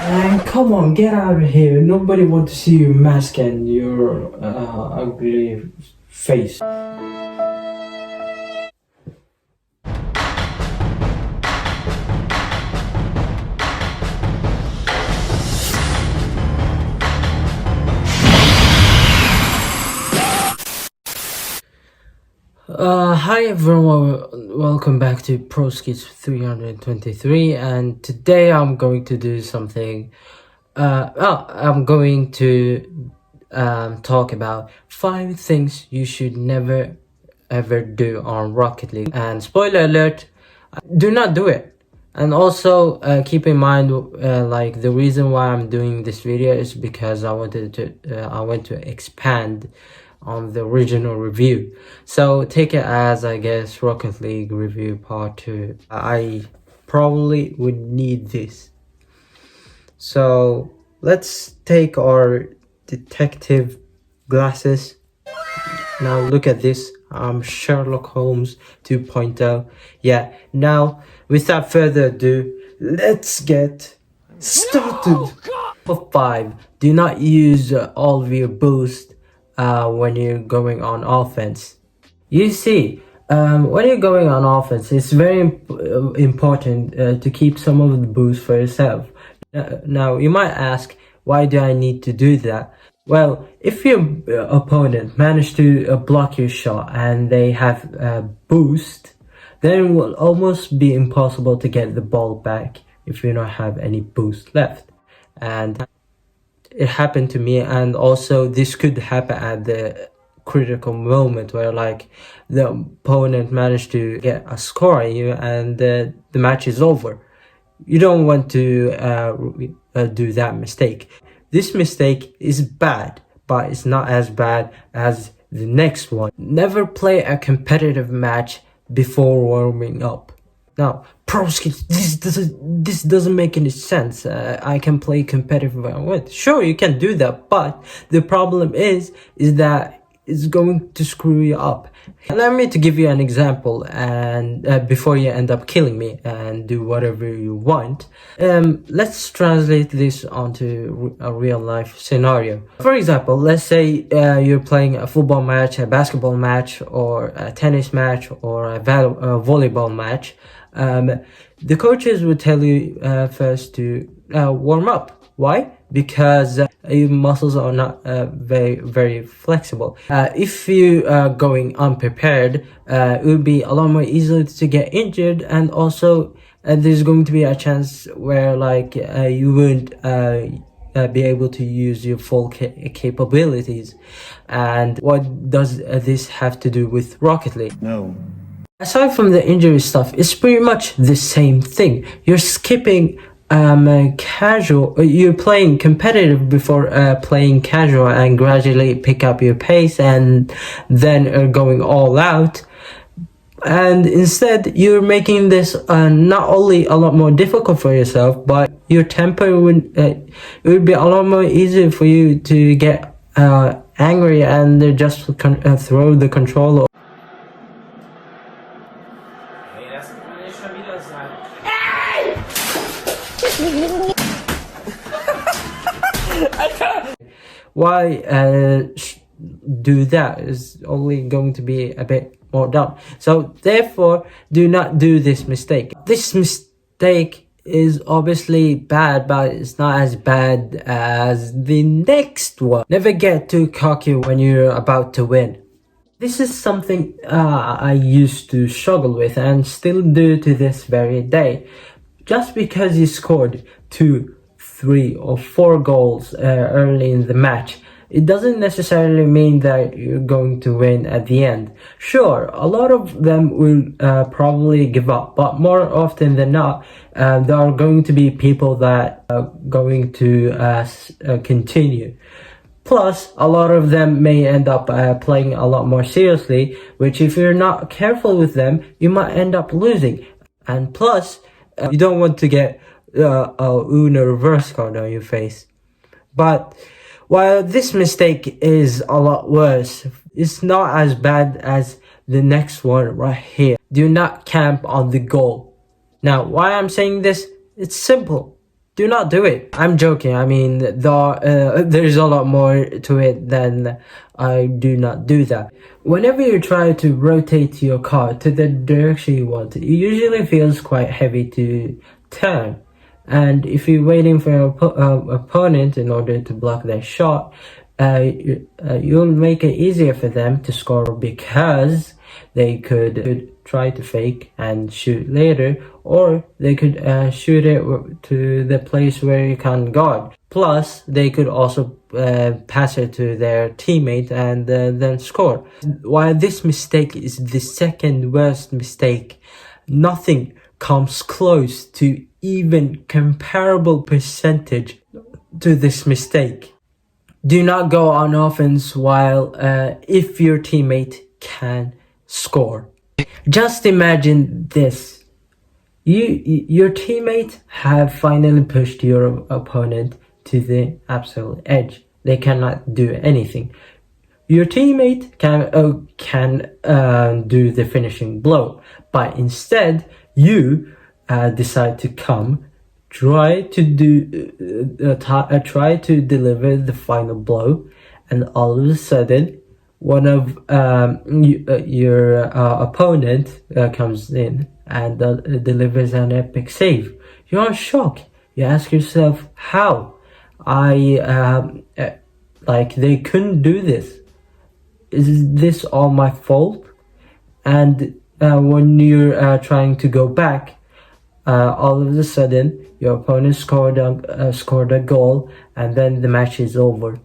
Man, come on, get out of here. Nobody wants to see your mask and your ugly face. Hi everyone, welcome back to ProSkits 323, and today I'm going to do something. I'm going to talk about 5 things you should never ever do on Rocket League. And spoiler alert, do not do it. And also keep in mind, like the reason why I'm doing this video is because I want to expand on the original review. So take it as, I guess, Rocket League review part 2. I probably would need this. So let's take our detective glasses. Now look at this. I'm Sherlock Holmes 2.0. Yeah, now without further ado, let's get started. For 5, do not use all of your boost when you're going on offense. You see, when you're going on offense, it's very important to keep some of the boost for yourself. Now, you might ask, why do I need to do that? Well, if your opponent managed to block your shot and they have boost, then it will almost be impossible to get the ball back if you don't have any boost left. And it happened to me, and also this could happen at the critical moment where like the opponent managed to get a score on you and the match is over. You don't want to do that mistake. This mistake is bad, but it's not as bad as the next one. Never play a competitive match before warming up. Now, ProSkits, this doesn't make any sense. I can play competitive when I want. Sure, you can do that, but the problem is that it's going to screw you up. Allow me to give you an example, and before you end up killing me and do whatever you want. Let's translate this onto a real life scenario. For example, let's say you're playing a football match, a basketball match, or a tennis match, or a volleyball match. The coaches would tell you first to warm up. Why? Because your muscles are not very flexible. If you are going unprepared, it would be a lot more easy to get injured, and also there's going to be a chance where like you wouldn't be able to use your full capabilities. And what does this have to do with Rocket League? No. Aside from the injury stuff, it's pretty much the same thing. You're skipping casual, you're playing competitive before playing casual, and gradually pick up your pace and then going all out. And instead, you're making this not only a lot more difficult for yourself, but your temper would it would be a lot more easier for you to get angry and just throw the controller. Why do that is only going to be a bit more dumb. So therefore, do not do this mistake. This mistake is obviously bad, but it's not as bad as the next one. Never get too cocky when you're about to win. This is something I used to struggle with and still do to this very day. Just because you scored 2, 3 or 4 goals early in the match, it doesn't necessarily mean that you're going to win at the end. Sure, a lot of them will probably give up, but more often than not, there are going to be people that are going to continue. Plus, a lot of them may end up playing a lot more seriously, which if you're not careful with them, you might end up losing. And plus, you don't want to get a Uno reverse card on your face. But while this mistake is a lot worse, it's not as bad as the next one right here. Do not camp on the goal. Now, why I'm saying this? It's simple. do not do it. I'm joking. I mean, there's a lot more to it than I do not do that. Whenever you try to rotate your car to the direction you want, it usually feels quite heavy to turn. And if you're waiting for your opponent in order to block their shot, you'll make it easier for them to score because they could try to fake and shoot later, or they could shoot it to the place where you can guard. Plus, they could also pass it to their teammate and then score. While this mistake is the second worst mistake, nothing comes close to even comparable percentage to this mistake. Do not go on offense while if your teammate can score. Just imagine this. Your teammate have finally pushed your opponent to the absolute edge. They cannot do anything. Your teammate can do the finishing blow, but instead you decide to come, try to deliver the final blow, and all of a sudden one of your opponent comes in and delivers an epic save. You're in shock. You ask yourself, how? They couldn't do this. Is this all my fault? And when you're trying to go back, all of a sudden your opponent scored a goal, and then the match is over.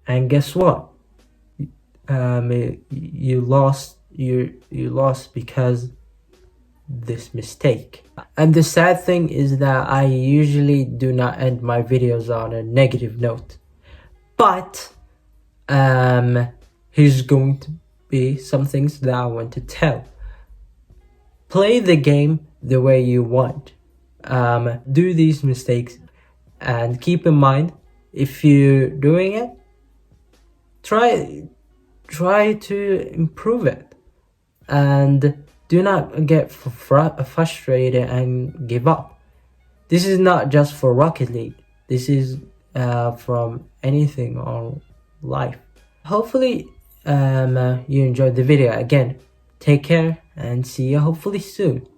And guess what? You lost. You lost because this mistake. And the sad thing is that I usually do not end my videos on a negative note, but here's going to be some things that I want to tell. Play the game the way you want. Do these mistakes, and keep in mind, if you're doing it, try to improve it, and do not get frustrated and give up. This is not just for Rocket League. This is from anything on life. Hopefully you enjoyed the video. Again, take care and see you hopefully soon.